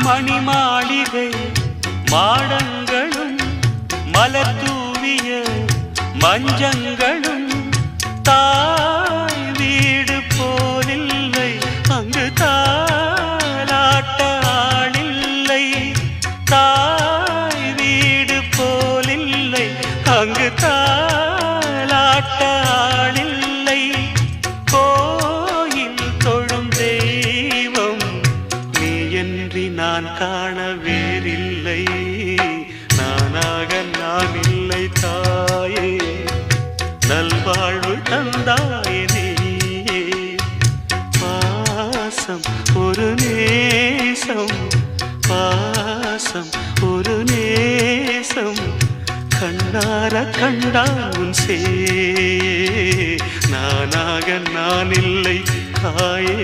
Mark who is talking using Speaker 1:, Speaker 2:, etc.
Speaker 1: மணிமாளிகை மாடங்களும் மலர் தூவிய மஞ்சங்களும் தாய் வீடு போலில்லை அங்கு தாலாட்ட ஆளில்லை தாய் வீடு போலில்லை அங்கு தாலாட்ட ஆளில்லை கோயில் தொழும் தெய்வம் நீ என்று நான் காண வேறில்லை நானாக நான் இல்லை தாயே நல்வாழ்வு தந்தாயே நீயே பாசம் ஒரு நேசம் பாசம் ஒரு நேசம் கண்ணார கண்டான் உன் சே நானாக நான் இல்லை தாயே